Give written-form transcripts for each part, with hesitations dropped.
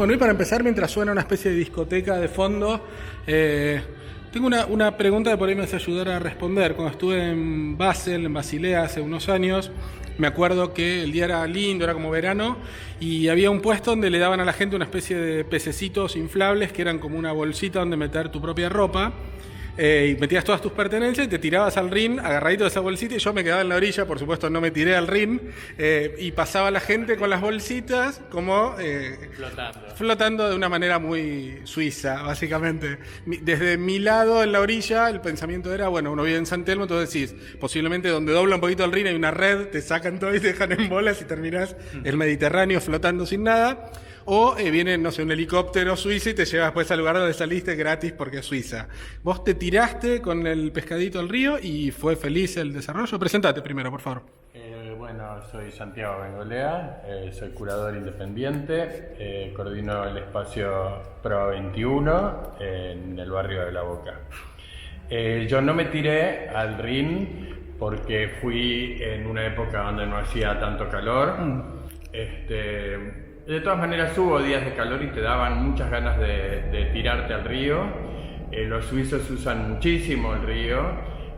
Bueno, y para empezar, mientras suena una especie de discoteca de fondo, tengo una pregunta que por ahí me hace ayudar a responder. Cuando estuve en Basel, en Basilea, hace unos años, me acuerdo que el día era lindo, era como verano, y había un puesto donde le daban a la gente una especie de pececitos inflables que eran como una bolsita donde meter tu propia ropa. Y metías todas tus pertenencias y te tirabas al ring agarradito de esa bolsita, y yo me quedaba en la orilla, por supuesto no me tiré al ring, y pasaba la gente con las bolsitas como flotando de una manera muy suiza, básicamente. Desde mi lado en la orilla el pensamiento era, bueno, uno vive en San Telmo, entonces decís, posiblemente donde dobla un poquito el ring hay una red, te sacan todo y te dejan en bolas y terminás el Mediterráneo flotando sin nada. O viene, no sé, un helicóptero suizo y te lleva después al lugar donde saliste gratis porque es Suiza. Vos te tiraste con el pescadito al río y fue feliz el desarrollo. Presentate primero, por favor. Bueno, soy Santiago Bengolea, soy curador independiente, coordino el espacio Pro 21 en el barrio de La Boca. Yo no me tiré al Rin porque fui en una época donde no hacía tanto calor. De todas maneras hubo días de calor y te daban muchas ganas de tirarte al río. Los suizos usan muchísimo el río.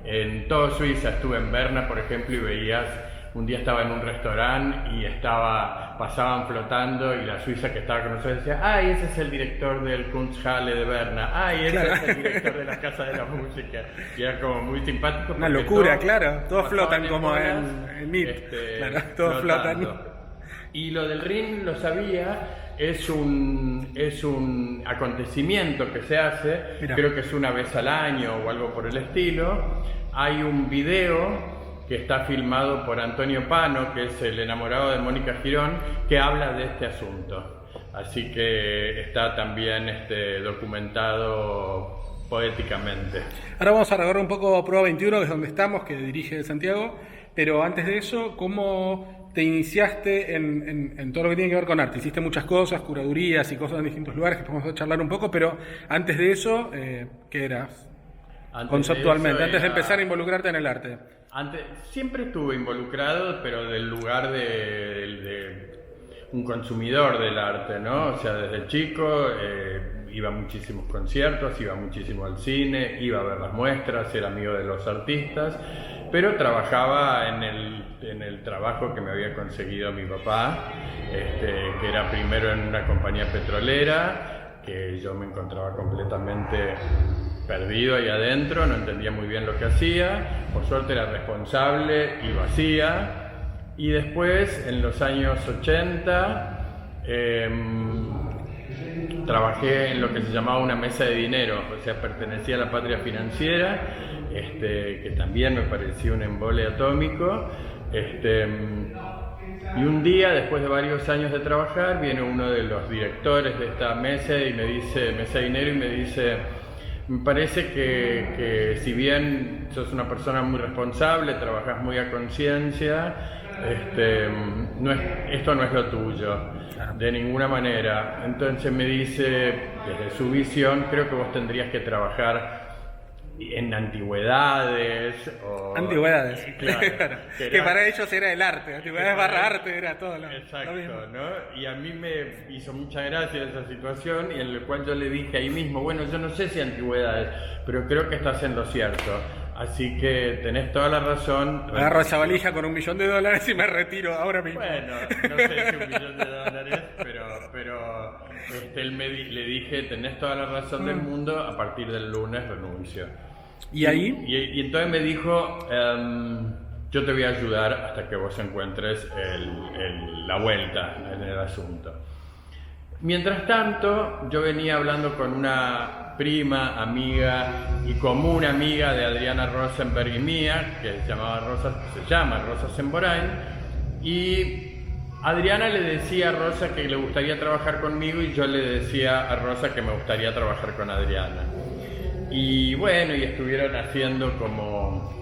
En toda Suiza estuve en Berna, por ejemplo, y veías, un día estaba en un restaurante y pasaban flotando, y la suiza que estaba con nosotros decía, ¡ay, ese es el director del Kunsthalle de Berna! ¡Ay, ese es el director de la Casa de la Música! Y era como muy simpático. Una locura, claro. Todos flotan como en MIT. Claro, todos flotan. Y lo del Rin lo sabía, es un acontecimiento que se hace, Mirá. Creo que es una vez al año o algo por el estilo. Hay un video que está filmado por Antonio Pano, que es el enamorado de Mónica Girón, que habla de este asunto. Así que está también documentado poéticamente. Ahora vamos a recorrer un poco Prueba 21, que es donde estamos, que dirige Santiago, pero antes de eso, ¿cómo te iniciaste en todo lo que tiene que ver con arte? Hiciste muchas cosas, curadurías y cosas en distintos lugares que podemos charlar un poco, pero antes de eso, ¿qué eras? Conceptualmente, antes de empezar a involucrarte en el arte. Siempre estuve involucrado, pero del lugar de un consumidor del arte, ¿no? O sea, desde chico iba a muchísimos conciertos, iba muchísimo al cine, iba a ver las muestras, era amigo de los artistas, pero trabajaba en el trabajo que me había conseguido mi papá, que era primero en una compañía petrolera, que yo me encontraba completamente perdido ahí adentro, no entendía muy bien lo que hacía. Por suerte era responsable y lo hacía. Y después, en los años 80, trabajé en lo que se llamaba una mesa de dinero, o sea, pertenecía a la Patria Financiera, que también me parecía un embole atómico. Y un día, después de varios años de trabajar, viene uno de los directores de esta mesa y me dice, mesa de dinero, y me dice, me parece que si bien sos una persona muy responsable, trabajás muy a conciencia, esto no es lo tuyo, de ninguna manera. Entonces me dice, desde su visión, creo que vos tendrías que trabajar en antigüedades. Antigüedades, claro, que para ellos era el arte, antigüedades barra arte era todo exacto, lo mismo. ¿no? Y a mí me hizo mucha gracia esa situación, y en la cual yo le dije ahí mismo, bueno, yo no sé si antigüedades, pero creo que estás en lo cierto. Así que tenés toda la razón. Agarro esa valija con $1 millón y me retiro ahora mismo. Bueno, no sé si $1 millón, pero le dije, tenés toda la razón del mundo, a partir del lunes renuncio. ¿Y ahí? Y entonces me dijo, yo te voy a ayudar hasta que vos encuentres la vuelta en el asunto. Mientras tanto, yo venía hablando con una prima, amiga y común amiga de Adriana Rosenberg y mía, que se llama Rosa Semborain, y Adriana le decía a Rosa que le gustaría trabajar conmigo, y yo le decía a Rosa que me gustaría trabajar con Adriana. Y bueno, y estuvieron haciendo como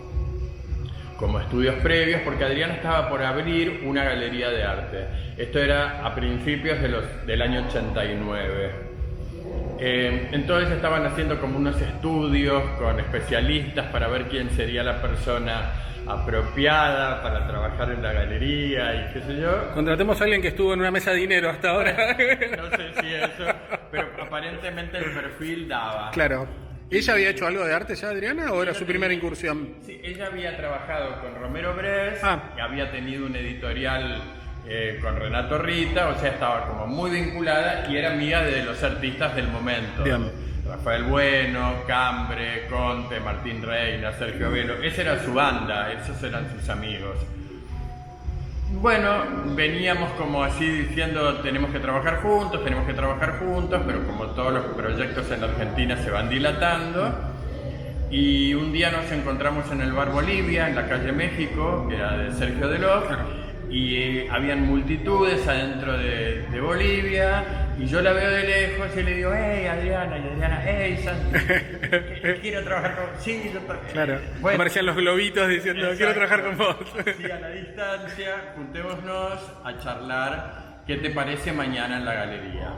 estudios previos, porque Adriana estaba por abrir una galería de arte. Esto era a principios del año 89. Entonces estaban haciendo como unos estudios con especialistas para ver quién sería la persona apropiada para trabajar en la galería y qué sé yo. Contratemos a alguien que estuvo en una mesa de dinero hasta ahora. No sé si eso, pero aparentemente el perfil daba. Claro. ¿Ella había hecho algo de arte ya, Adriana, o era su primera incursión? Sí, ella había trabajado con Romero Brest, y había tenido un editorial con Renato Rita, o sea, estaba como muy vinculada y era amiga de los artistas del momento. Bien. Rafael Bueno, Cambre, Conte, Martín Reina, Sergio Velo. Esa era su banda, esos eran sus amigos. Bueno, veníamos como así diciendo tenemos que trabajar juntos, pero como todos los proyectos en la Argentina se van dilatando. Y un día nos encontramos en el Bar Bolivia, en la calle México, que era de Sergio Delof, y habían multitudes adentro de Bolivia, y yo la veo de lejos y le digo, hey Adriana, y Adriana, hey Santi, quiero trabajar con... Sí, yo también. Claro, bueno, aparecían los globitos diciendo, exacto, quiero trabajar con vos. Sí, a la distancia, juntémonos a charlar, ¿qué te parece mañana en la galería?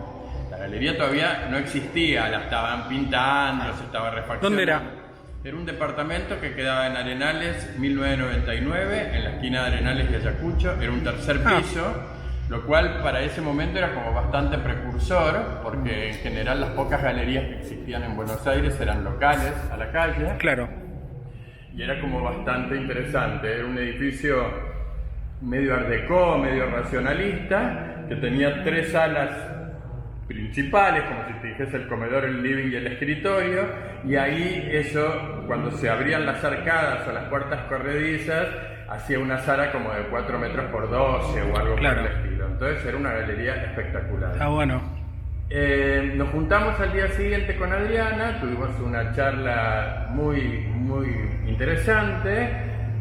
La galería todavía no existía, la estaban pintando, se estaba refaccionando. ¿Dónde era? Era un departamento que quedaba en Arenales 1999, en la esquina de Arenales y Ayacucho, era un tercer piso, lo cual para ese momento era como bastante precursor, porque en general las pocas galerías que existían en Buenos Aires eran locales, a la calle. Claro. Y era como bastante interesante, era un edificio medio art déco, medio racionalista, que tenía 3 salas principales, como si te dijese el comedor, el living y el escritorio, y ahí eso, cuando se abrían las arcadas o las puertas corredizas, hacía una sala como de 4 metros por 12 o algo por el estilo. Entonces era una galería espectacular. Ah, bueno. Nos juntamos al día siguiente con Adriana, tuvimos una charla muy interesante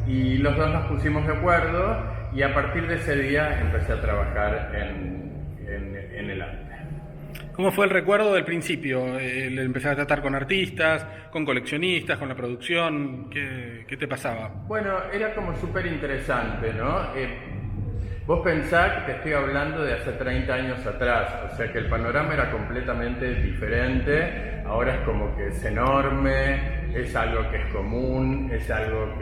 y los dos nos pusimos de acuerdo y a partir de ese día empecé a trabajar en el arte. ¿Cómo fue el recuerdo del principio? El empezar a tratar con artistas, con coleccionistas, con la producción, ¿qué te pasaba? Bueno, era como súper interesante, ¿no? Vos pensás que te estoy hablando de hace 30 años atrás, o sea que el panorama era completamente diferente, ahora es como que es enorme, es algo que es común, es algo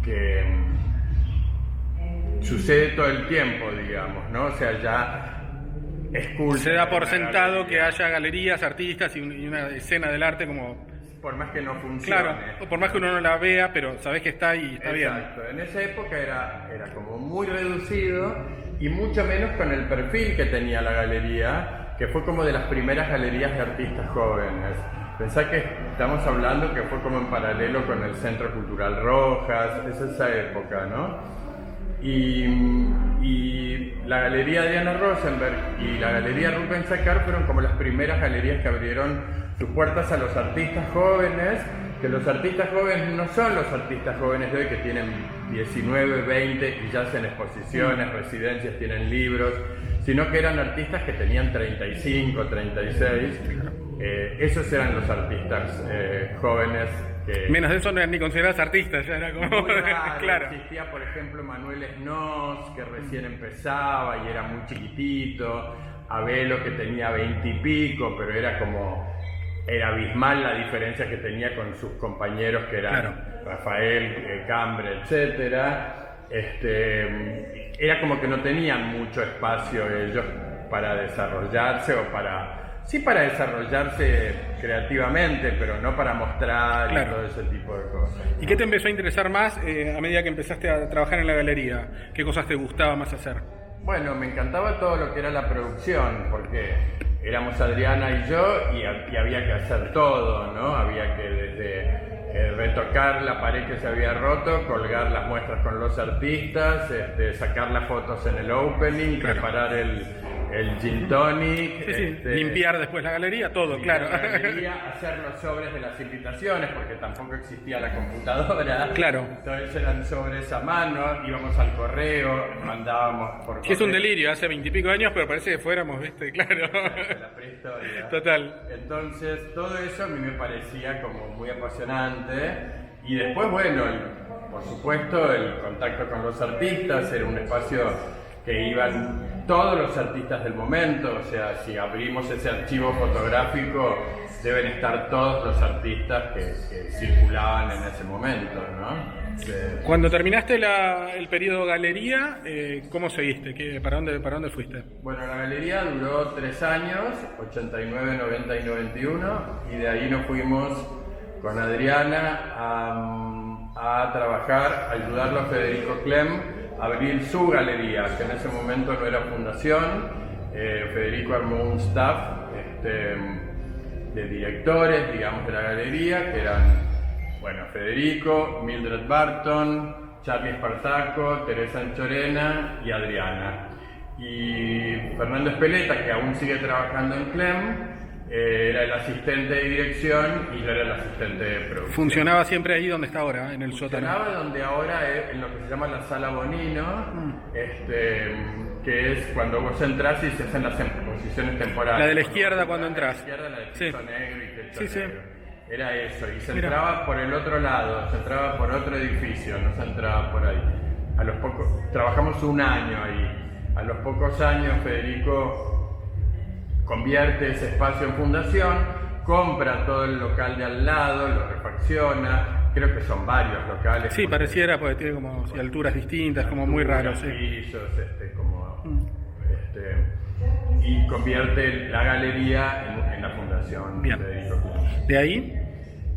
que sucede todo el tiempo, digamos, ¿no? O sea, ya es cool. Se da por sentado que haya galerías, artistas y una escena del arte como... Por más que no funcione. Claro, o por más que uno no la vea, pero sabés que está y está bien. Exacto, en esa época era como muy reducido y mucho menos con el perfil que tenía la galería, que fue como de las primeras galerías de artistas jóvenes. Pensá que estamos hablando que fue como en paralelo con el Centro Cultural Rojas, es esa época, ¿no? Y la Galería Diana Rosenberg y la Galería Rubens Sacar fueron como las primeras galerías que abrieron sus puertas a los artistas jóvenes, que los artistas jóvenes no son los artistas jóvenes de hoy que tienen 19, 20 y ya hacen exposiciones, residencias, tienen libros, sino que eran artistas que tenían 35, 36. Esos eran los artistas jóvenes. Menos de eso no eran ni considerados artistas, ya era como... Claro. Existía, por ejemplo, Manuel Snos, que recién empezaba y era muy chiquitito, Abelo, que tenía 20 y pico, pero era abismal la diferencia que tenía con sus compañeros, que eran Rafael, Cambre, etcétera. Era como que no tenían mucho espacio ellos para desarrollarse o para desarrollarse creativamente, pero no para mostrar y todo ese tipo de cosas. ¿Y qué te empezó a interesar más a medida que empezaste a trabajar en la galería? ¿Qué cosas te gustaba más hacer? Bueno, me encantaba todo lo que era la producción, porque éramos Adriana y yo y había que hacer todo, ¿no? Había que desde retocar la pared que se había roto, colgar las muestras con los artistas, sacar las fotos en el opening, preparar el gin tonic, limpiar después la galería, todo, la galería, hacer los sobres de las invitaciones, porque tampoco existía la computadora. Claro. Entonces eran sobres a mano, íbamos al correo, mandábamos por correo. Es un delirio, hace 20 y pico años, pero parece que fuéramos, ¿viste? Claro. La prehistoria. Total. Entonces, todo eso a mí me parecía como muy apasionante. Y después, bueno, por supuesto, el contacto con los artistas era un espacio que iban todos los artistas del momento, o sea, si abrimos ese archivo fotográfico, deben estar todos los artistas que circulaban en ese momento, ¿no? Cuando terminaste el periodo galería, ¿cómo seguiste? ¿Para dónde fuiste? Bueno, la galería duró 3 años, 89, 90 y 91, y de ahí nos fuimos con Adriana a trabajar, a ayudarlo a Federico Clem a abrir su galería, que en ese momento no era fundación. Federico armó un staff de directores, digamos, de la galería, que eran, bueno, Federico, Mildred Barton, Charlie Espartaco, Teresa Anchorena y Adriana. Y Fernando Espeleta, que aún sigue trabajando en Clem, era el asistente de dirección y yo era el asistente de producción. ¿Funcionaba siempre ahí donde está ahora, en el sótano? Funcionaba donde ahora es en lo que se llama la Sala Bonino, que es cuando vos entras y se hacen las exposiciones temporales. La de la izquierda cuando entras. La izquierda, la de piso negro y techo sí, negro. Era eso, y se entraba por el otro lado, se entraba por otro edificio, no se entraba por ahí. Trabajamos un año ahí. A los pocos años Federico convierte ese espacio en fundación, compra todo el local de al lado, lo refacciona, creo que son varios locales. Sí, pareciera, porque tiene como alturas distintas, como muy raro. Sí. Pisos, y convierte la galería en la fundación. Bien. Federico Clem. ¿De ahí?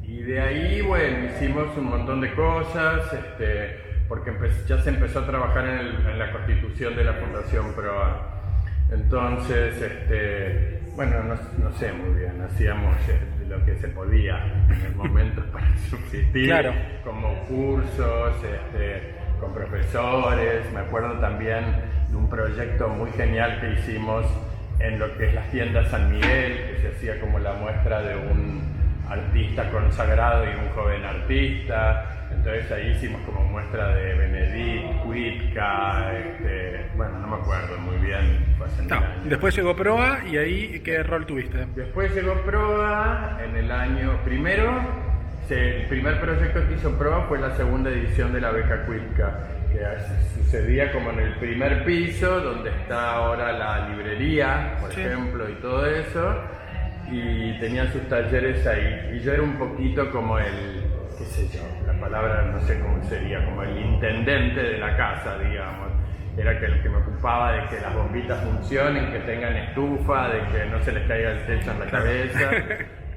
Y de ahí, bueno, hicimos un montón de cosas, porque ya se empezó a trabajar en la constitución de la Fundación Proa. Entonces, bueno, no sé muy bien, hacíamos lo que se podía en el momento para subsistir, claro, como cursos, con profesores. Me acuerdo también de un proyecto muy genial que hicimos en lo que es las tiendas San Miguel, que se hacía como la muestra de un artista consagrado y un joven artista. Entonces ahí hicimos como muestra de Benedict, Witka, bueno, no me acuerdo muy bien, fue hace mil años. Después llegó Proa y ahí, ¿qué rol tuviste? Después llegó Proa en el año primero. El primer proyecto que hizo Proa fue la segunda edición de la beca Witka, que sucedía como en el primer piso, donde está ahora la librería, por ejemplo, y todo eso, y tenían sus talleres ahí. Y yo era un poquito como qué sé yo, la palabra no sé cómo sería, como el intendente de la casa, digamos. Era el que me ocupaba de que las bombitas funcionen, que tengan estufa, de que no se les caiga el techo en la cabeza,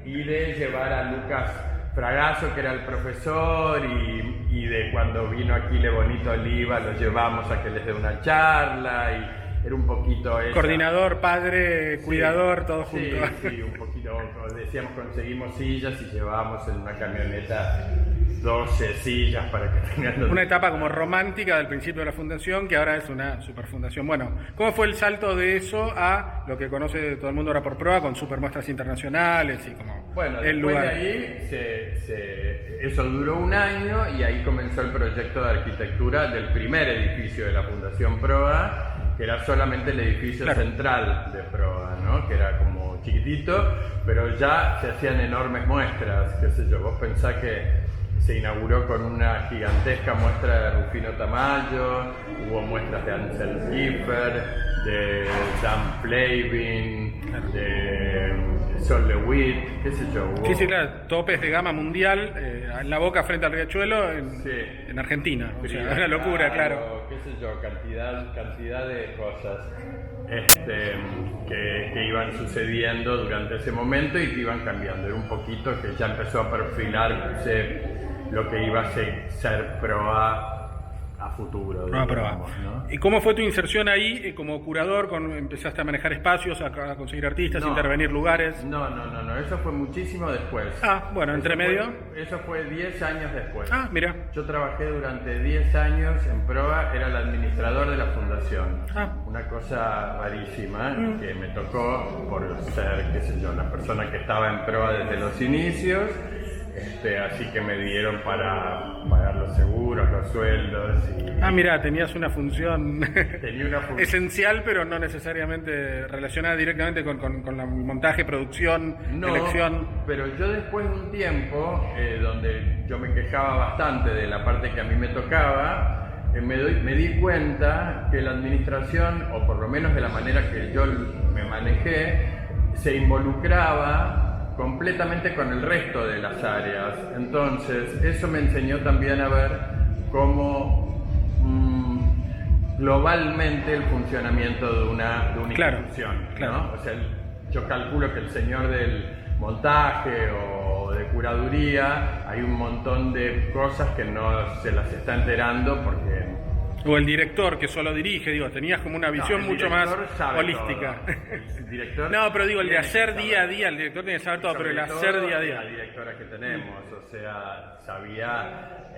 y de llevar a Lucas Fragasso, que era el profesor, y de cuando vino Aquile Bonito Oliva, lo llevamos a que les dé una charla, y era un poquito eso. Coordinador, padre, cuidador, todo junto. Sí, un poquito, decíamos, conseguimos sillas y llevábamos en una camioneta 12 sillas para que tengan... Una etapa como romántica del principio de la fundación, que ahora es una superfundación. Bueno, ¿cómo fue el salto de eso a lo que conoce todo el mundo ahora por Proa, con supermuestras internacionales y como bueno, el después lugar? De ahí eso duró un año y ahí comenzó el proyecto de arquitectura del primer edificio de la Fundación Proa, que era solamente el edificio central de Proa, ¿no? Que era como chiquitito, pero ya se hacían enormes muestras, qué sé yo, vos pensás que se inauguró con una gigantesca muestra de Rufino Tamayo, hubo muestras de Ansel Kiefer, de Dan Flavin, de Sol LeWitt, qué sé yo. Hubo... Sí, claro, topes de gama mundial, en la Boca frente al Riachuelo, en Argentina. O sea, una locura, claro. Qué sé yo, cantidad de cosas que iban sucediendo durante ese momento y que iban cambiando. Era un poquito que ya empezó a perfilarse lo que iba a ser Proa a futuro. Digamos, ¿no? ¿Y cómo fue tu inserción ahí como curador? ¿Empezaste a manejar espacios, a conseguir artistas, intervenir lugares? No, eso fue muchísimo después. Ah, bueno, entre medio. Eso fue 10 años después. Ah, mira. Yo trabajé durante 10 años en Proa, era el administrador de la fundación. Una cosa rarísima que me tocó por ser, qué sé yo, la persona que estaba en Proa desde los inicios. Así que me dieron para pagar los seguros, los sueldos. Mira, tenías una función esencial, pero no necesariamente relacionada directamente con la montaje, producción, elección. Pero yo después de un tiempo, donde yo me quejaba bastante de la parte que a mí me tocaba, me di cuenta que la administración, o por lo menos de la manera que yo me manejé, se involucraba completamente con el resto de las áreas. Entonces, eso me enseñó también a ver cómo globalmente el funcionamiento de una institución, ¿no? O sea, yo calculo que el señor del montaje o de curaduría, hay un montón de cosas que no se las está enterando porque... O el director que solo dirige, digo, tenías como una visión mucho más holística. El director no, pero digo, el de hacer día a día, el director tiene que saber todo, pero el hacer día a día. La directora que tenemos, o sea, sabía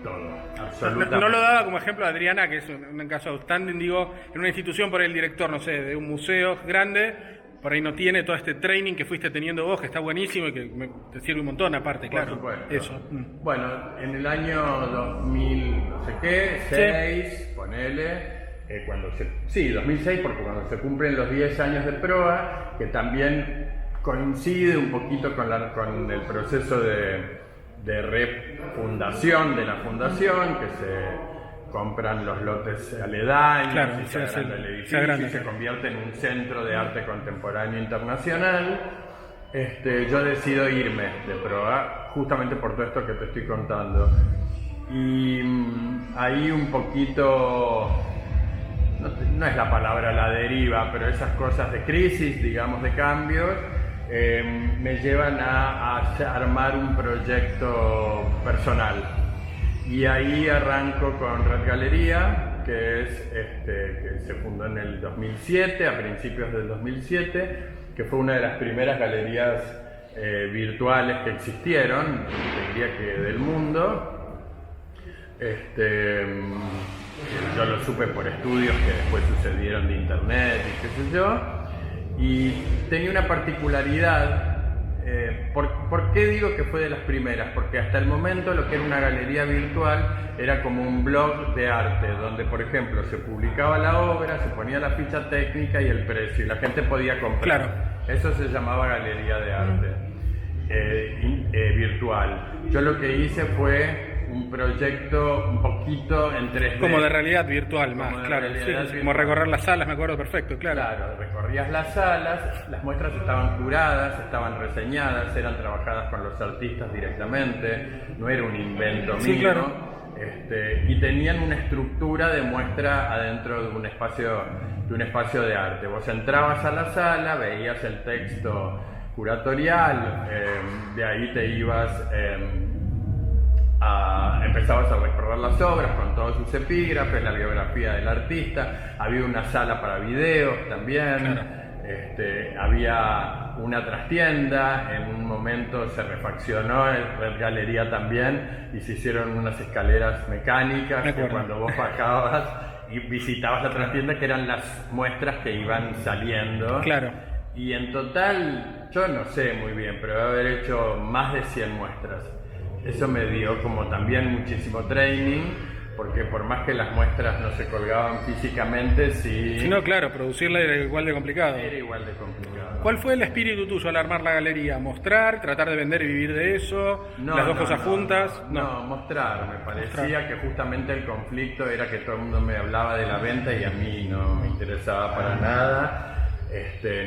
todo, absolutamente. No lo daba como ejemplo Adriana, que es un caso outstanding, digo, en una institución por el director, no sé, de un museo grande, por ahí no tiene todo este training que fuiste teniendo vos, que está buenísimo y que te sirve un montón aparte, claro. Por supuesto. Eso. Bueno, en el año 2000, no sé qué, 6, ponele, 2006, porque cuando se cumplen los 10 años de PROA, que también coincide un poquito con el proceso de refundación de la fundación, que se compran los lotes aledaños, claro, y se agranda el edificio y se convierte en un centro de arte contemporáneo internacional. Yo decido irme de PROA justamente por todo esto que te estoy contando. Y ahí un poquito, no es la palabra la deriva, pero esas cosas de crisis, digamos, de cambios, me llevan a armar un proyecto personal. Y ahí arranco con Red Galería, que se fundó en el 2007, a principios del 2007, que fue una de las primeras galerías virtuales que existieron, diría que del mundo. Yo lo supe por estudios que después sucedieron de internet y qué sé yo, y tenía una particularidad. ¿Por qué digo que fue de las primeras? Porque hasta el momento lo que era una galería virtual era como un blog de arte, donde por ejemplo se publicaba la obra, se ponía la ficha técnica y el precio, y la gente podía comprar. Claro. Eso se llamaba galería de arte virtual. Yo lo que hice fue un proyecto un poquito en 3D. Como de realidad virtual más, claro. Sí, como recorrer las salas, me acuerdo perfecto, claro. Claro, recorrías las salas, las muestras estaban curadas, estaban reseñadas, eran trabajadas con los artistas directamente, no era un invento mío. Claro. Y tenían una estructura de muestra adentro de un espacio de arte. Vos entrabas a la sala, veías el texto curatorial, de ahí te ibas... empezabas a recorrer las obras con todos sus epígrafes, la biografía del artista, había una sala para videos también, claro. Había una trastienda, en un momento se refaccionó el Red Galería también y se hicieron unas escaleras mecánicas que cuando vos bajabas y visitabas la trastienda, que eran las muestras que iban saliendo. Claro. Y en total, yo no sé muy bien, pero debe haber hecho más de 100 muestras. Eso me dio como también muchísimo training, porque por más que las muestras no se colgaban físicamente, sí... No, claro, producirla era igual de complicado. Era igual de complicado. ¿Cuál fue el espíritu tuyo al armar la galería? ¿Mostrar, tratar de vender y vivir de eso? ¿Las dos cosas juntas? No, mostrar. Me parecía que justamente el conflicto era que todo el mundo me hablaba de la venta y a mí no me interesaba para nada.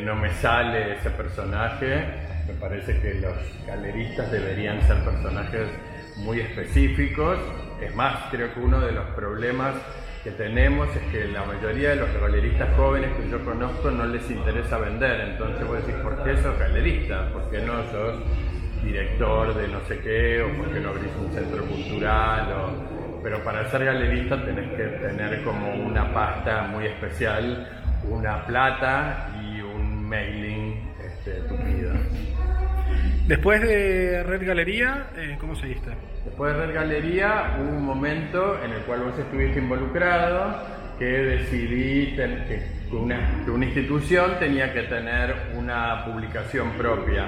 No me sale ese personaje. Me parece que los galeristas deberían ser personajes muy específicos. Es más, creo que uno de los problemas que tenemos es que la mayoría de los galeristas jóvenes que yo conozco no les interesa vender. Entonces vos decís, ¿por qué sos galerista? ¿Por qué no sos director de no sé qué? ¿O por qué no abrís un centro cultural? Pero para ser galerista tenés que tener como una pasta muy especial, una plata y un mailing tupido. Después de Red Galería, ¿cómo seguiste? Después de Red Galería hubo un momento en el cual vos estuviste involucrado, que decidí que una institución tenía que tener una publicación propia.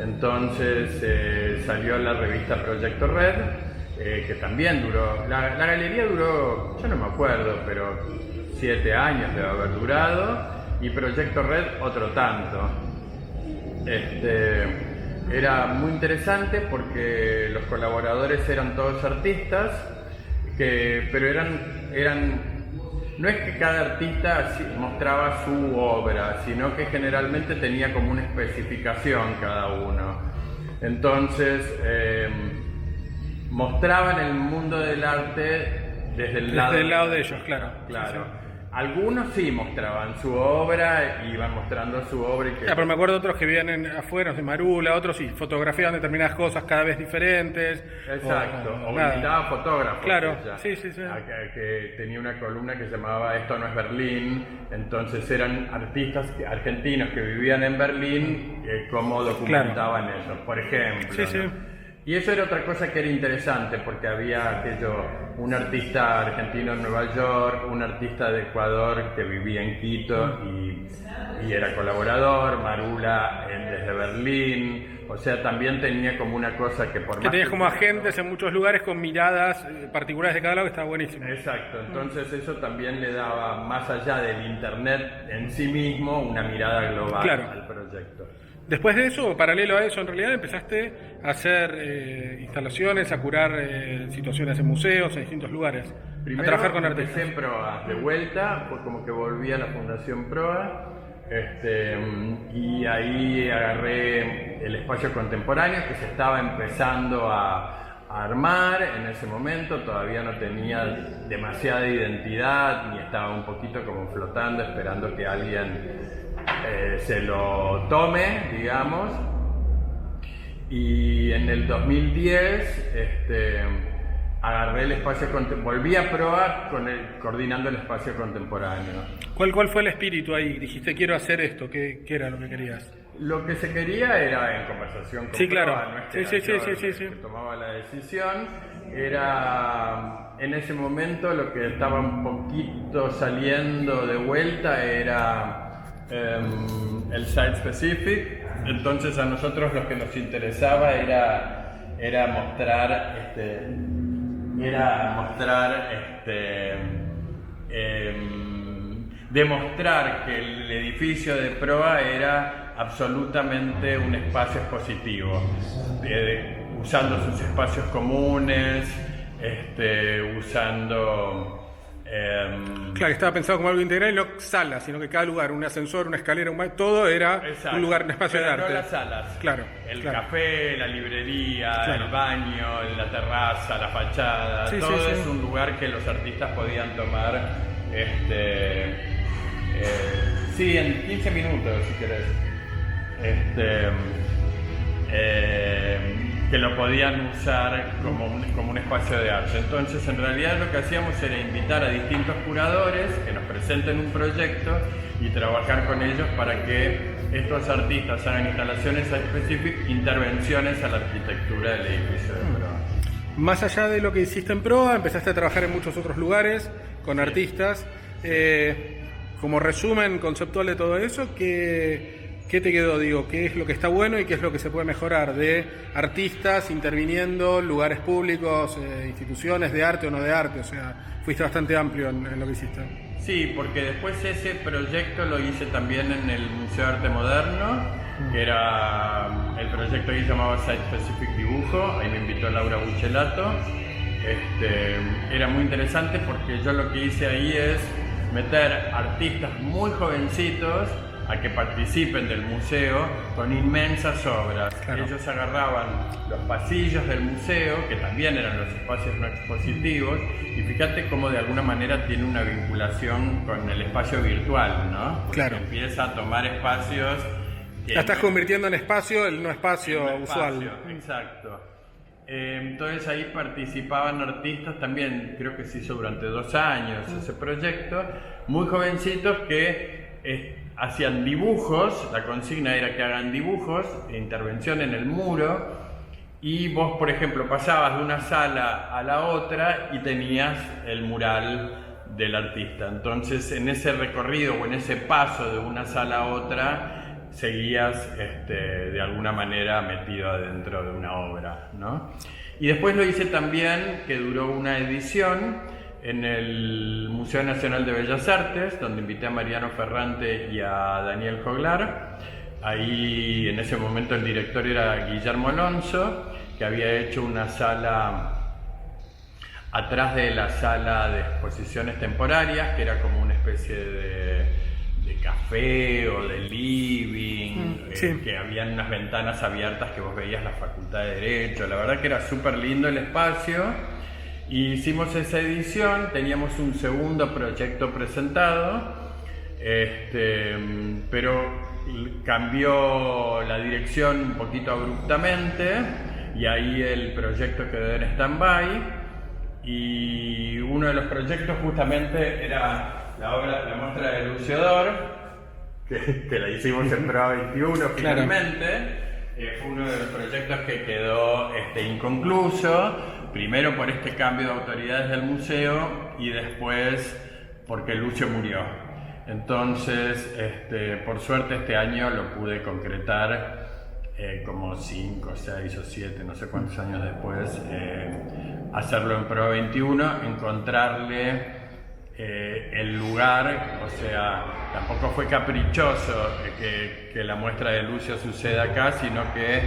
Entonces salió la revista Proyecto Red, que también duró, la galería duró, yo no me acuerdo, pero 7 años debe haber durado, y Proyecto Red otro tanto. Era muy interesante porque los colaboradores eran todos artistas pero no es que cada artista mostraba su obra, sino que generalmente tenía como una especificación cada uno. Entonces, mostraban el mundo del arte desde el lado de ellos, claro. Claro. Sí, sí. Algunos sí mostraban su obra, iban mostrando su obra. Pero me acuerdo de otros que vivían afuera, de Marula, otros sí, fotografiaban determinadas cosas cada vez diferentes. Exacto, o invitaba fotógrafos. Claro, ella, sí. Que tenía una columna que se llamaba Esto no es Berlín, entonces eran artistas argentinos que vivían en Berlín, cómo documentaban eso, por ejemplo. Sí. Y eso era otra cosa que era interesante, porque había un artista argentino en Nueva York, un artista de Ecuador que vivía en Quito y era colaborador, Marula desde Berlín, o sea, también tenía como una cosa que por más... Que tenías como agentes en muchos lugares con miradas particulares de cada lado, que estaba buenísimo. Exacto, entonces eso también le daba, más allá del internet en sí mismo, una mirada global al proyecto. Después de eso, paralelo a eso, en realidad empezaste a hacer instalaciones, a curar situaciones en museos, en distintos lugares, Primero, a trabajar con artistas. Empecé en Proa, de vuelta, fue como que volví a la Fundación Proa, y ahí agarré el espacio contemporáneo que se estaba empezando a armar en ese momento, todavía no tenía demasiada identidad, ni estaba un poquito como flotando, esperando que alguien se lo tome, digamos. Y en el 2010 agarré el espacio volví a Proa coordinando el espacio contemporáneo. ¿Cuál fue el espíritu ahí? Dijiste, quiero hacer esto. ¿Qué era lo que querías? Lo que se quería era en conversación con Proa, claro. No es que sí. que tomaba la decisión. Era en ese momento lo que estaba un poquito saliendo de vuelta era el site specific. Entonces a nosotros lo que nos interesaba era mostrar demostrar que el edificio de Proa era absolutamente un espacio expositivo, usando sus espacios comunes, usando... Claro, estaba pensado como algo integral y no salas, sino que cada lugar, un ascensor, una escalera, todo era un lugar, un espacio de arte. No las salas. Claro. El café, la librería, el baño, la terraza, la fachada, todo es un lugar que los artistas podían tomar en 15 minutos, si querés. Que lo podían usar como un espacio de arte. Entonces, en realidad lo que hacíamos era invitar a distintos curadores que nos presenten un proyecto y trabajar con ellos para que estos artistas hagan instalaciones específicas, intervenciones a la arquitectura del edificio de Proa. Más allá de lo que hiciste en Proa, empezaste a trabajar en muchos otros lugares con artistas. Como resumen conceptual de todo eso, ¿qué te quedó? ¿Qué es lo que está bueno y qué es lo que se puede mejorar de artistas interviniendo, lugares públicos, instituciones de arte o no de arte? O sea, fuiste bastante amplio en lo que hiciste. Sí, porque después ese proyecto lo hice también en el Museo de Arte Moderno, que era el proyecto que se llamaba Site Specific Dibujo, ahí me invitó Laura Buchelato. Era muy interesante porque yo lo que hice ahí es meter artistas muy jovencitos a que participen del museo con inmensas obras. Claro. Ellos agarraban los pasillos del museo, que también eran los espacios no expositivos, y fíjate cómo de alguna manera tiene una vinculación con el espacio virtual, ¿no? Porque claro. Empieza a tomar espacios... La estás convirtiendo en espacio, el no espacio usual. Exacto. Entonces ahí participaban artistas también, creo que se hizo durante 2 años ese proyecto, muy jovencitos que... hacían dibujos, la consigna era que hagan dibujos, intervención en el muro, y vos, por ejemplo, pasabas de una sala a la otra y tenías el mural del artista. Entonces, en ese recorrido o en ese paso de una sala a otra, seguías de alguna manera metido adentro de una obra, ¿no? Y después lo hice también, que duró una edición, en el Museo Nacional de Bellas Artes, donde invité a Mariano Ferrante y a Daniel Joglar. Ahí en ese momento el director era Guillermo Alonso, que había hecho una sala atrás de la sala de exposiciones temporarias, que era como una especie de café o de living, sí. que habían unas ventanas abiertas que vos veías la Facultad de Derecho. La verdad que era súper lindo el espacio. Y hicimos esa edición, teníamos un segundo proyecto presentado, pero cambió la dirección un poquito abruptamente y ahí el proyecto quedó en stand-by. Y uno de los proyectos justamente era la muestra de Lucio Dor, que la hicimos en Proa 21 finalmente. Fue uno de los proyectos que quedó inconcluso, primero por este cambio de autoridades del museo y después porque Lucio murió. Entonces, por suerte este año lo pude concretar como 5, 6 o 7, no sé cuántos años después, hacerlo en Proa 21, encontrarle el lugar, o sea, tampoco fue caprichoso que la muestra de Lucio suceda acá, sino que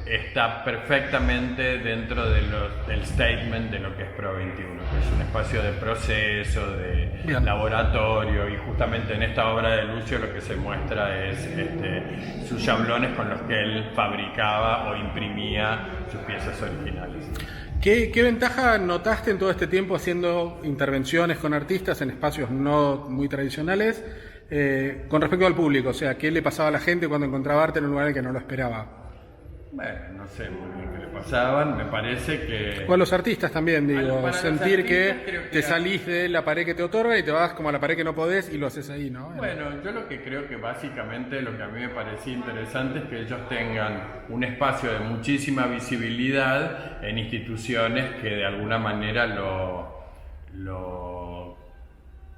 está perfectamente dentro del statement de lo que es Proa 21, que es un espacio de proceso, de laboratorio, y justamente en esta obra de Lucio lo que se muestra es sus chablones con los que él fabricaba o imprimía sus piezas originales. ¿Qué ventaja notaste en todo este tiempo haciendo intervenciones con artistas en espacios no muy tradicionales con respecto al público? O sea, ¿qué le pasaba a la gente cuando encontraba arte en un lugar en que no lo esperaba? Bueno, no sé muy bien qué le pasaban, me parece que... O a los artistas también, digo, sentir que te que salís de la pared que te otorga y te vas como a la pared que no podés y lo haces ahí, ¿no? Bueno, yo lo que creo que básicamente lo que a mí me parecía interesante es que ellos tengan un espacio de muchísima visibilidad en instituciones que de alguna manera lo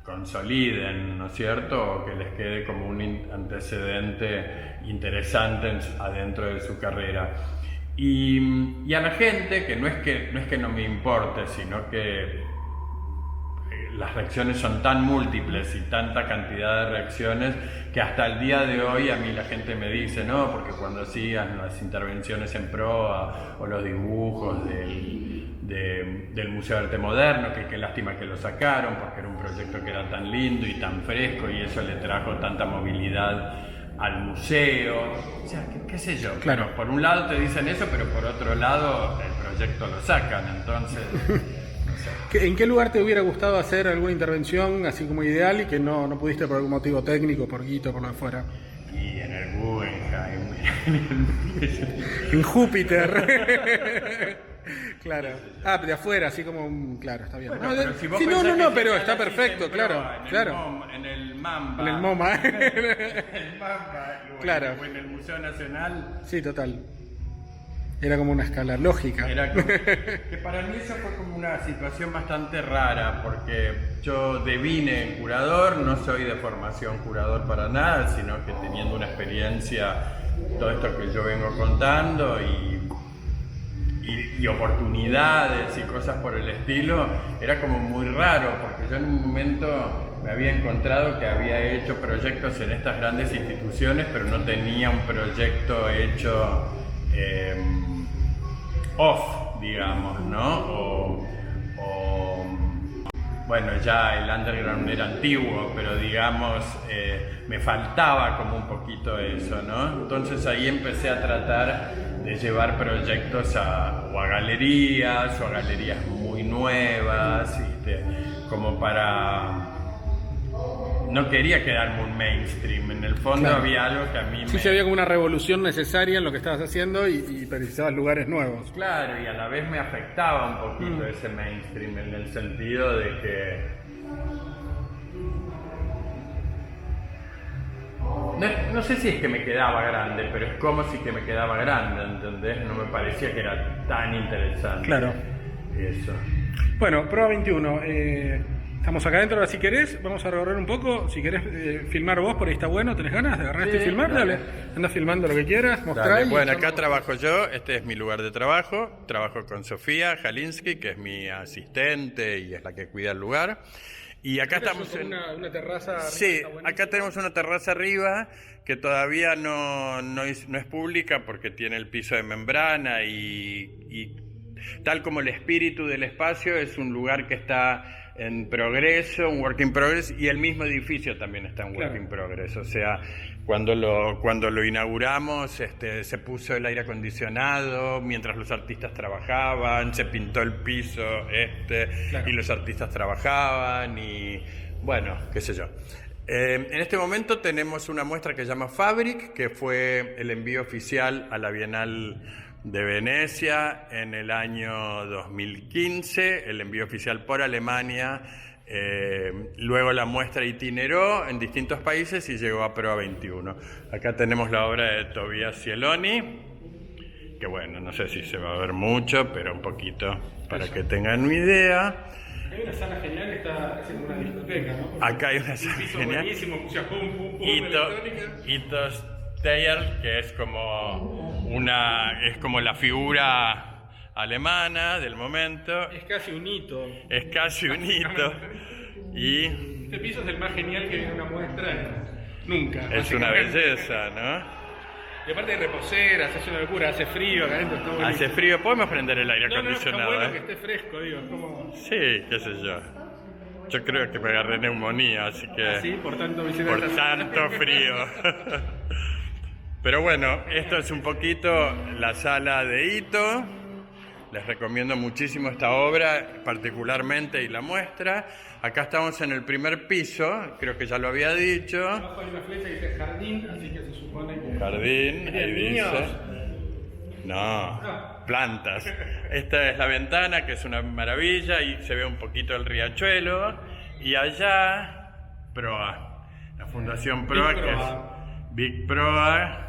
consoliden, ¿no es cierto? O que les quede como un antecedente interesante adentro de su carrera. Y a la gente, que no es que no me importe, sino que las reacciones son tan múltiples y tanta cantidad de reacciones que hasta el día de hoy a mí la gente me dice, no, porque cuando hacían las intervenciones en Proa o los dibujos del Museo de Arte Moderno, que qué lástima que lo sacaron porque era un proyecto que era tan lindo y tan fresco y eso le trajo tanta movilidad al museo, o sea, qué sé yo. Claro. Pero por un lado te dicen eso, pero por otro lado el proyecto lo sacan, entonces... ¿En qué lugar te hubiera gustado hacer alguna intervención así como ideal y que no pudiste por algún motivo técnico, por guito, por lo de fuera? Y en el Guggenheim. En Júpiter. Claro. Ah, de afuera, así como un... Claro, está bien. Bueno, No, pero si vos sí, pensás no, que pero si está están perfecto, así claro. Claro. Claro. En el Mamba. En el MoMA. En el Mamba. Claro. O en el Museo Nacional. Sí, total. Era como una escala lógica. Era como, que para mí eso fue como una situación bastante rara, porque yo devine curador, no soy de formación curador para nada, sino que teniendo una experiencia, todo esto que yo vengo contando y oportunidades y cosas por el estilo, era como muy raro, porque yo en un momento me había encontrado que había hecho proyectos en estas grandes instituciones, pero no tenía un proyecto hecho off, digamos, ¿no? Bueno, ya el underground era antiguo, pero digamos, me faltaba como un poquito eso, ¿no? Entonces ahí empecé a tratar de llevar proyectos a galerías o a galerías muy nuevas, como para... No quería quedarme un mainstream, en el fondo Claro. había algo que a mí Sí, había como una revolución necesaria en lo que estabas haciendo y precisabas lugares nuevos. Claro, y a la vez me afectaba un poquito ese mainstream, en el sentido de que... No sé si es que me quedaba grande, pero es como si que me quedaba grande, ¿entendés? No me parecía que era tan interesante. Claro. Eso. Bueno, Proa 21. Estamos acá adentro, ahora si querés, vamos a recorrer un poco. Si querés filmar vos, por ahí está bueno. ¿Tenés ganas de agarrarte y filmar? Dale. Anda filmando lo que quieras, mostrá. Dale. Bueno, acá trabajo yo, este es mi lugar de trabajo. Trabajo con Sofía Jalinsky, que es mi asistente y es la que cuida el lugar. Y acá estamos en una terraza arriba. Sí, acá tenemos una terraza arriba que todavía no es pública porque tiene el piso de membrana y tal como el espíritu del espacio es un lugar que está en progreso, un work in progress, y el mismo edificio también está en work in progress. O sea, cuando lo inauguramos, se puso el aire acondicionado mientras los artistas trabajaban, se pintó el piso y los artistas trabajaban, y bueno, qué sé yo. En este momento tenemos una muestra que se llama Fabric, que fue el envío oficial a la Bienal de Venecia en el año 2015, el envío oficial por Alemania. Luego la muestra itineró en distintos países y llegó a Proa 21. Acá tenemos la obra de Tobias Cieloni, que bueno, no sé si se va a ver mucho, pero un poquito para que tengan una idea. Hay una sala genial que está haciendo una discoteca, ¿no? Acá hay una sala genial. Buenísimo, escucha pum, pum, pum, Ito Steyer, que es como la figura alemana del momento. Es casi un hito. Es casi un hito. Y este piso es el más genial que viene una muestra nunca. Es una belleza, ¿no? Y aparte de reposeras, hace una locura, hace frío acá adentro, está buenísimo. Hace frío, podemos prender el aire acondicionado. No, está bueno que esté fresco, digo, como... Sí, qué sé yo. Yo creo que me agarré neumonía, así que... Sí, por tanto frío. Pero bueno, esto es un poquito la sala de Ito. Les recomiendo muchísimo esta obra, particularmente, y la muestra. Acá estamos en el primer piso, creo que ya lo había dicho. Abajo hay una flecha que dice jardín, así que se supone que... Jardín, ahí dice. No, plantas. Esta es la ventana, que es una maravilla, y se ve un poquito el riachuelo. Y allá, Proa, la Fundación Proa, que es Big Proa,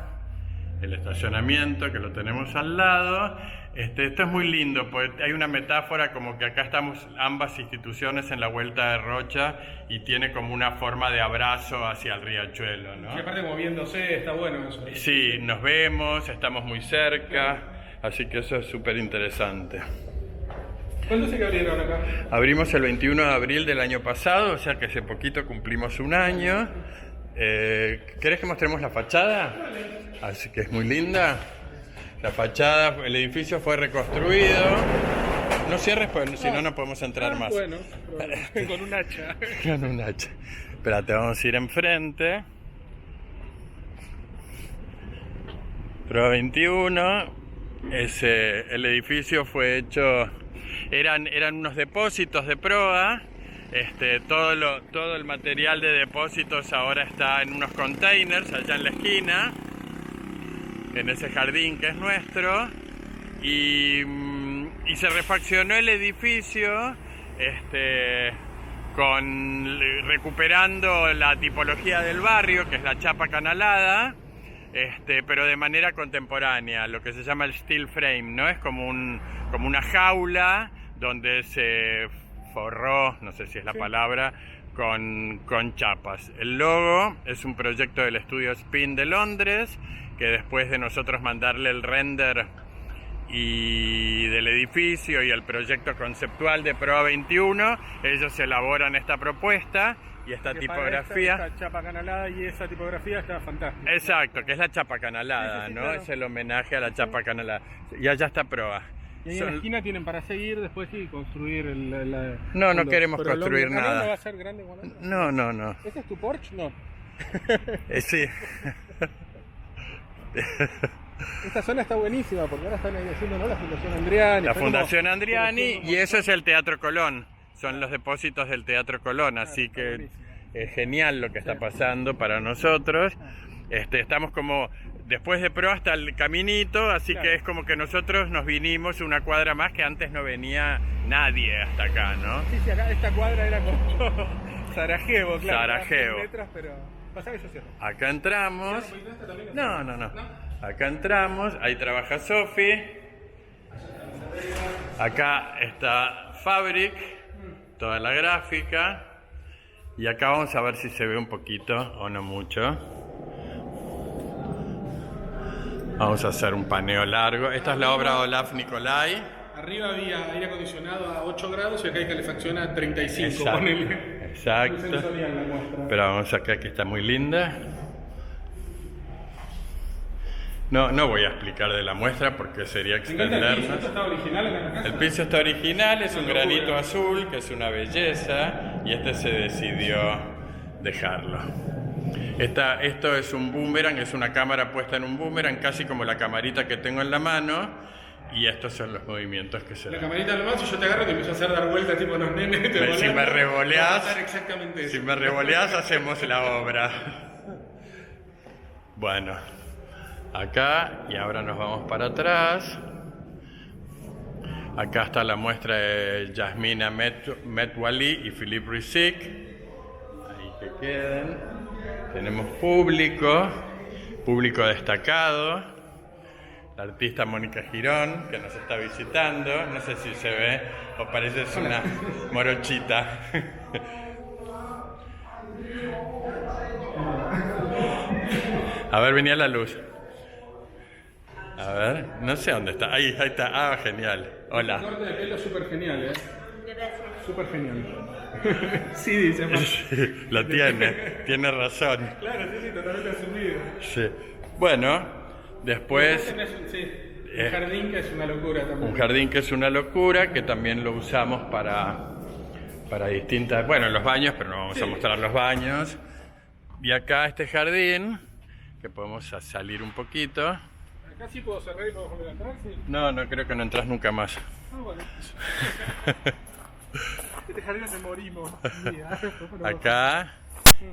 el estacionamiento, que lo tenemos al lado. Esto es muy lindo, porque hay una metáfora como que acá estamos ambas instituciones en la Vuelta de Rocha y tiene como una forma de abrazo hacia el riachuelo, ¿no? Y aparte moviéndose, está bueno eso. Sí, nos vemos, estamos muy cerca, así que eso es súper interesante. ¿Cuándo se que abrieron acá? Abrimos el 21 de abril del año pasado, o sea que hace poquito cumplimos un año. ¿Querés que mostremos la fachada? Así que es muy linda. La fachada, el edificio fue reconstruido. No cierres, pues si no, no podemos entrar más. Bueno, con un hacha. Con un hacha. Espérate, vamos a ir enfrente. Proa 21. El edificio fue hecho... Eran unos depósitos de proa. Todo el material de depósitos ahora está en unos containers allá en la esquina, en ese jardín que es nuestro, y se refaccionó el edificio recuperando la tipología del barrio, que es la chapa canalada, pero de manera contemporánea, lo que se llama el steel frame, ¿no? Es como una jaula donde se forró, no sé si es la palabra, con chapas. El logo es un proyecto del estudio Spin de Londres, que después de nosotros mandarle el render y del edificio y el proyecto conceptual de Proa 21, ellos elaboran esta propuesta y esta tipografía. Esta chapa canalada y esa tipografía está fantástica. Exacto, que es la chapa canalada, sí, ¿no? Claro. Es el homenaje a la chapa canalada. Y allá está Proa. Y ahí en la esquina tienen para seguir después y construir No queremos construir nada. ¿No va a ser grande igual? No. ¿Ese es tu Porsche? No. Sí. Esta zona está buenísima porque ahora están ahí haciendo, ¿no? La Fundación Andriani. La Fundación Andriani, y eso es el Teatro Colón. Son los depósitos del Teatro Colón, así que es genial lo que está pasando para nosotros. Estamos como después de Proa hasta el caminito, así que es como que nosotros nos vinimos una cuadra más, que antes no venía nadie hasta acá, ¿no? Sí, acá esta cuadra era como Sarajevo, claro. Sarajevo. Letras, pero... Acá entramos. No. Acá entramos, ahí trabaja Sofi. Acá está Fabric, toda la gráfica. Y acá vamos a ver si se ve un poquito o no mucho. Vamos a hacer un paneo largo. Esta es la obra de Olaf Nicolai. Arriba había aire acondicionado a 8 grados y acá hay calefacción a 35. Exacto. Pero vamos acá, que está muy linda. No voy a explicar de la muestra porque sería extendernos. ¿El piso está original en la casa? El piso está original, es un granito azul, que es una belleza, y este se decidió dejarlo. Esto es un boomerang, es una cámara puesta en un boomerang, casi como la camarita que tengo en la mano, y estos son los movimientos que se La dan. camarita en la mano, si yo te agarro, te empiezo a hacer dar vueltas tipo los nenes. Si me revoleás, exactamente eso. si me revoleás, hacemos la obra. Bueno, acá, y ahora nos vamos para atrás. Acá está la muestra de Yasmina Metwali y Philippe Rizzik. Ahí que queden. Tenemos público destacado. La artista Mónica Girón, que nos está visitando. No sé si se ve, o parece una morochita. A ver, venía la luz. A ver, no sé dónde está. Ahí está. Ah, genial. Hola. El corte de pelo es súper genial, ¿eh? Gracias. Súper genial. Sí, dice más. Lo tiene razón. Claro, sí, totalmente asumido. Sí. Bueno, después Un jardín que es una locura también. un jardín que es una locura, que también lo usamos para distintas... Bueno, los baños, pero no vamos a mostrar los baños. Y acá este jardín, que podemos salir un poquito. Acá sí puedo cerrar y puedo volver a entrar, sí. No, creo que no entras nunca más. Ah, bueno. Este jardín me morimos. Acá,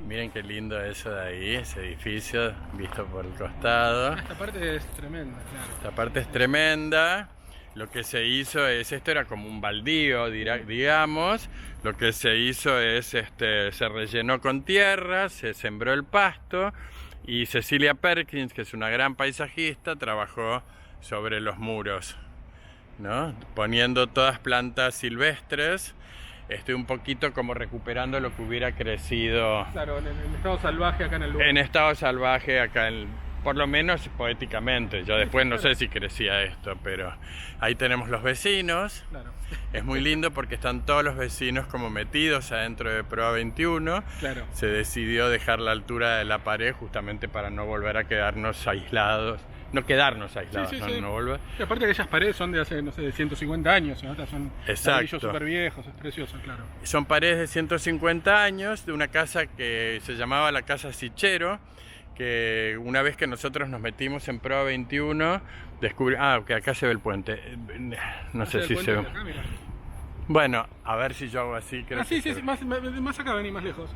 miren qué lindo eso de ahí, ese edificio visto por el costado. Esta parte es tremenda, claro. Esta parte es tremenda. Lo que se hizo esto era como un baldío, digamos. Lo que se hizo es, se rellenó con tierra, se sembró el pasto, y Cecilia Perkins, que es una gran paisajista, trabajó sobre los muros, ¿no? Poniendo todas plantas silvestres. Estoy un poquito como recuperando lo que hubiera crecido. Claro, en estado salvaje acá en el lugar. En estado salvaje acá, por lo menos poéticamente. Yo después no sé si crecía esto, pero ahí tenemos los vecinos. Claro. Es muy lindo porque están todos los vecinos como metidos adentro de Proa 21. Claro. Se decidió dejar la altura de la pared justamente para no volver a quedarnos aislados. No quedarnos aislados, Sí. no volver. Y aparte que aquellas paredes son de hace, no sé, de 150 años, ¿no? Son Exacto. ladrillos súper viejos, es precioso, claro. Son paredes de 150 años de una casa que se llamaba la Casa Sichero, que una vez que nosotros nos metimos en Proa 21, descubrimos... que acá se ve el puente. No sé si se ve. Acá, mira. Bueno, a ver si yo hago así. Creo Sí, que se ve. más acá, vení más lejos.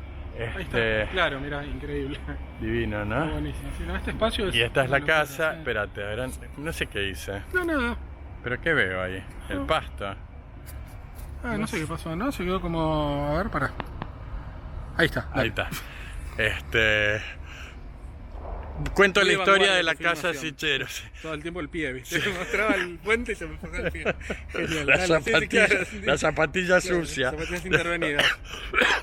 Ahí está. Claro, mira, increíble. Divino, Está ¿no? buenísimo. Sí, no, este espacio es... Y esta es la una locura, casa. sí. Espérate, a ver, no sé qué hice. No, nada. ¿Pero qué veo ahí? El No. pasto. No sé qué pasó, ¿no? Se quedó como... A ver, pará. Ahí está. Ahí dale. está. Cuento Muy la historia vanguardia de la tu casa filmación. Sichero. Sí. Todo el tiempo el pie, ¿viste? Me mostraba el puente y se me enfocaba el pie. Genial. La Dale, zapatilla, claro, sí. la zapatilla Claro, sucia. zapatillas intervenidas.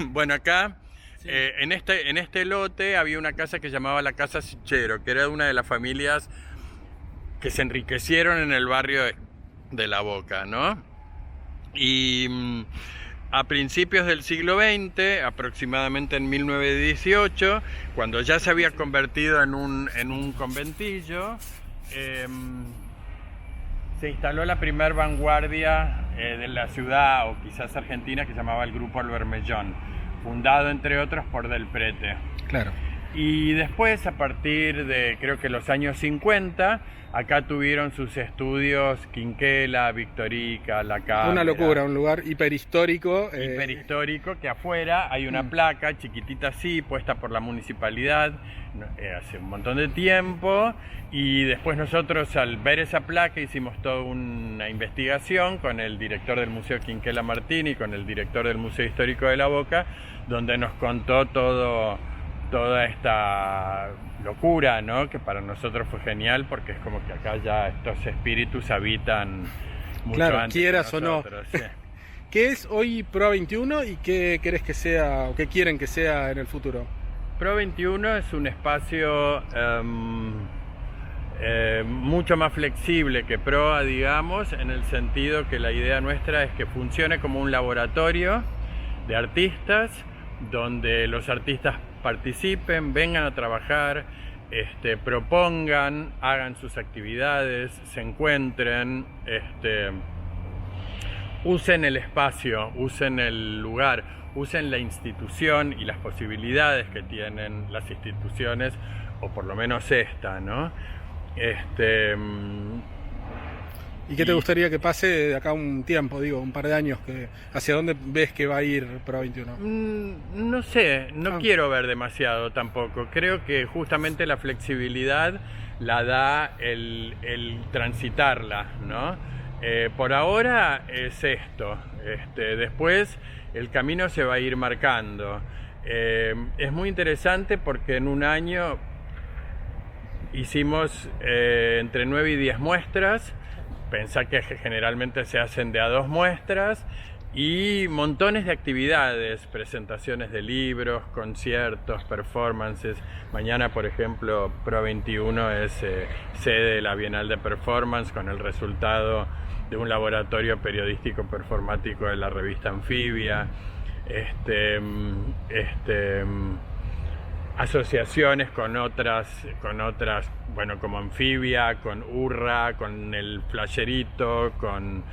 Bueno, acá, Sí. en este lote había una casa que se llamaba la Casa Sichero, que era una de las familias que se enriquecieron en el barrio de La Boca, ¿no? Y a principios del siglo XX, aproximadamente en 1918, cuando ya se había convertido en un conventillo, se instaló la primer vanguardia de la ciudad, o quizás argentina, que se llamaba el Grupo El Bermellón, fundado entre otros por Del Prete. Claro. Y después, a partir de creo que los años 50, acá tuvieron sus estudios Quinquela, Victorica, La Cámara. Una locura, un lugar hiperhistórico. Hiperhistórico, que afuera hay una placa chiquitita así, puesta por la municipalidad hace un montón de tiempo, y después nosotros al ver esa placa hicimos toda una investigación con el director del Museo Quinquela Martini y con el director del Museo Histórico de La Boca, donde nos contó toda esta locura, ¿no? Que para nosotros fue genial, porque es como que acá ya estos espíritus habitan mucho Claro, antes quieras que o no. nosotros, sí. ¿Qué es hoy Proa 21 y qué querés que sea, o qué quieren que sea en el futuro? Pro 21 es un espacio mucho más flexible que Proa, digamos, en el sentido que la idea nuestra es que funcione como un laboratorio de artistas, donde los artistas participen, vengan a trabajar, propongan, hagan sus actividades, se encuentren, usen el espacio, usen el lugar, usen la institución y las posibilidades que tienen las instituciones, o por lo menos esta, ¿no? ¿Y qué te gustaría que pase de acá un tiempo, digo, un par de años? ¿Hacia dónde ves que va a ir Pro 21? No sé, no quiero ver demasiado tampoco. Creo que justamente la flexibilidad la da el transitarla, ¿no? Por ahora es esto. Después el camino se va a ir marcando. Es muy interesante porque en un año hicimos entre 9 y 10 muestras. Pensá que generalmente se hacen de a 2 muestras y montones de actividades, presentaciones de libros, conciertos, performances. Mañana, por ejemplo, Pro 21 es sede de la Bienal de Performance con el resultado de un laboratorio periodístico performático de la revista Anfibia. Asociaciones con otras, bueno, como Anfibia, con Urra, con el Flasherito, con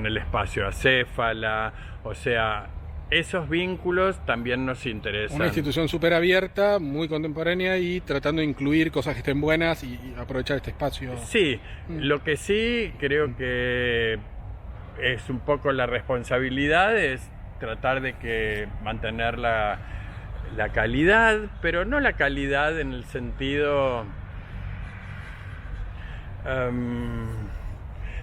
el espacio Acéfala, o sea, esos vínculos también nos interesan. Una institución súper abierta, muy contemporánea y tratando de incluir cosas que estén buenas y aprovechar este espacio. Sí, lo que sí creo que es un poco la responsabilidad es tratar de que mantener la calidad, pero no la calidad en el sentido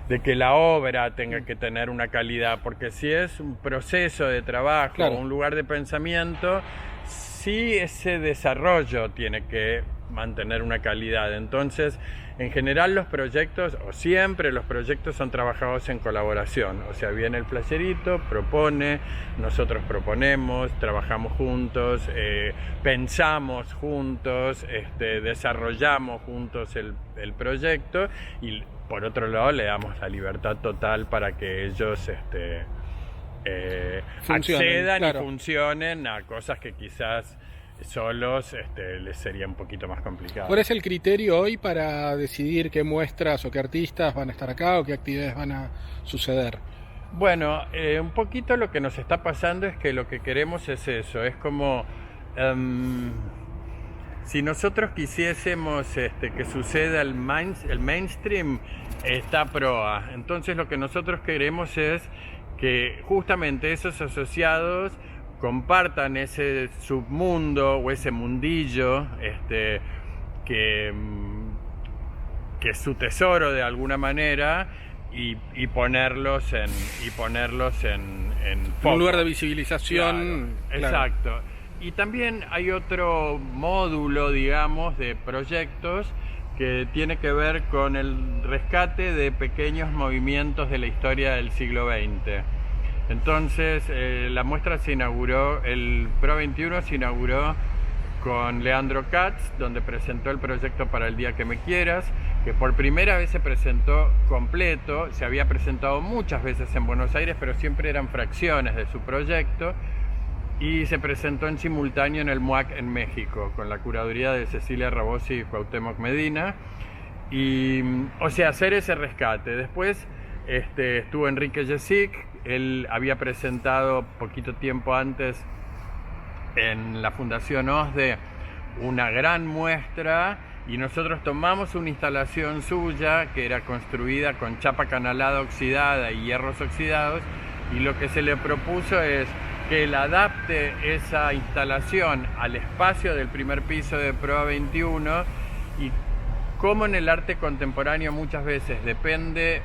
de que la obra tenga que tener una calidad, porque si es un proceso de trabajo, claro, un lugar de pensamiento, sí ese desarrollo tiene que mantener una calidad. Entonces, en general los proyectos, o siempre los proyectos son trabajados en colaboración, o sea, viene el Flasherito, propone, nosotros proponemos, trabajamos juntos, pensamos juntos, desarrollamos juntos el proyecto y por otro lado le damos la libertad total para que ellos accedan, claro, y funcionen a cosas que quizás solos les sería un poquito más complicado. ¿Cuál es el criterio hoy para decidir qué muestras o qué artistas van a estar acá o qué actividades van a suceder? Bueno, un poquito lo que nos está pasando es que lo que queremos es eso, es como si nosotros quisiésemos que suceda el mainstream, está proa. Entonces lo que nosotros queremos es que justamente esos asociados compartan ese submundo o ese mundillo que es su tesoro de alguna manera y ponerlos en un lugar de visibilización. Claro, exacto. Y también hay otro módulo, digamos, de proyectos que tiene que ver con el rescate de pequeños movimientos de la historia del siglo XX. Entonces, la muestra se inauguró, el Pro 21 se inauguró con Leandro Katz, donde presentó el proyecto Para el Día que Me Quieras, que por primera vez se presentó completo. Se había presentado muchas veces en Buenos Aires, pero siempre eran fracciones de su proyecto, y se presentó en simultáneo en el MUAC en México, con la curaduría de Cecilia Rabosi y Cuauhtémoc Medina, y, o sea, hacer ese rescate. Después estuvo Enrique Jessic. Él había presentado poquito tiempo antes en la Fundación OSDE una gran muestra y nosotros tomamos una instalación suya que era construida con chapa canalada oxidada y hierros oxidados, y lo que se le propuso es que él adapte esa instalación al espacio del primer piso de Pro 21, y como en el arte contemporáneo muchas veces depende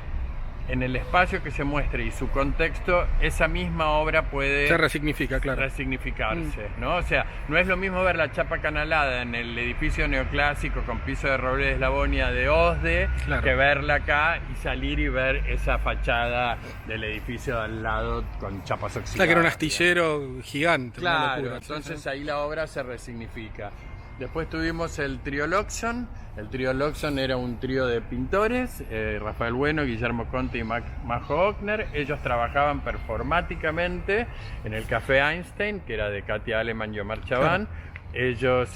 en el espacio que se muestre y su contexto, esa misma obra puede se resignifica, claro, resignificarse, ¿no? O sea, no es lo mismo ver la chapa canalada en el edificio neoclásico con piso de roble de eslabonia de OSDE, claro, que verla acá y salir y ver esa fachada del edificio de al lado con chapas oxidadas. O sea, que era un astillero gigante. Claro, locura, entonces ahí la obra se resignifica. Después tuvimos el trío Loxon. El trío Loxon era un trío de pintores, Rafael Bueno, Guillermo Conte y Majo Ochner. Ellos trabajaban performáticamente en el Café Einstein, que era de Katia Aleman y Omar Chaván, Ellos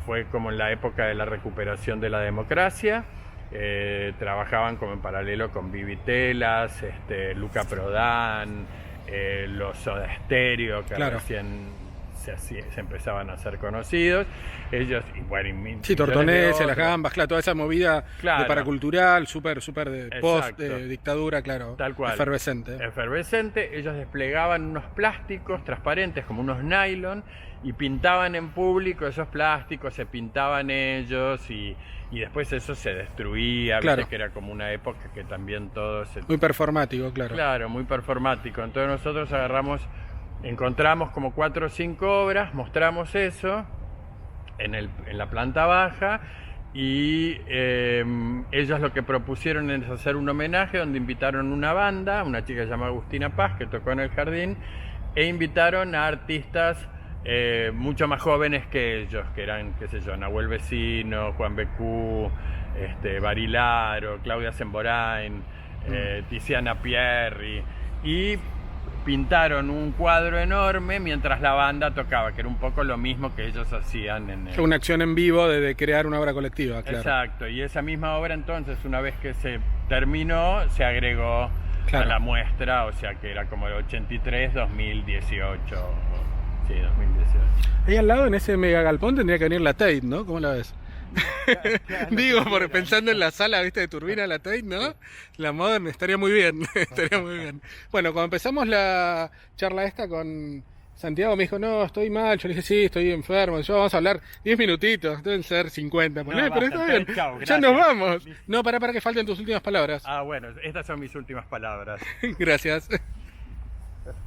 fue como en la época de la recuperación de la democracia. Trabajaban como en paralelo con Vivi Telas, Luca Prodan, los Soda Stereo, que Claro. recién se empezaban a ser conocidos. Ellos, y bueno, Sí, millones de Tortonese, Las otros. Gambas, claro, toda esa movida Claro. de paracultural, súper de Exacto. post dictadura, claro, Tal cual. efervescente. Efervescente. Ellos desplegaban unos plásticos transparentes como unos nylon y pintaban en público esos plásticos, se pintaban ellos y después eso se destruía, Claro. viste que era como una época que también todo se... Muy performático, claro. Claro, muy performático. Entonces nosotros encontramos como 4 o 5 obras, mostramos eso en la planta baja y ellos lo que propusieron es hacer un homenaje donde invitaron una banda, una chica llamada Agustina Paz que tocó en el jardín, e invitaron a artistas mucho más jóvenes que ellos, que eran, qué sé yo, Nahuel Vecino, Juan Becú, Barilaro, Claudia Semborain, Tiziana Pierri, y pintaron un cuadro enorme mientras la banda tocaba, que era un poco lo mismo que ellos hacían en el... Una acción en vivo de crear una obra colectiva, claro. Exacto, y esa misma obra entonces, una vez que se terminó, se agregó Claro. a la muestra, o sea que era como el 83, 2018, sí, 2018. Ahí al lado, en ese mega galpón, tendría que venir la Tate, ¿no? ¿Cómo la ves? Digo, pensando en la sala, viste, de Turbina, la Tate, ¿no? La Modern estaría muy bien, estaría muy bien. Bueno, cuando empezamos la charla esta con Santiago, me dijo, no, estoy mal. Yo le dije, sí, estoy enfermo. Yo, vamos a hablar 10 minutitos, deben ser 50. Ponele, pero está bien, Chau, ya gracias. nos vamos. No, para que falten tus últimas palabras. Ah, bueno, estas son mis últimas palabras. Gracias.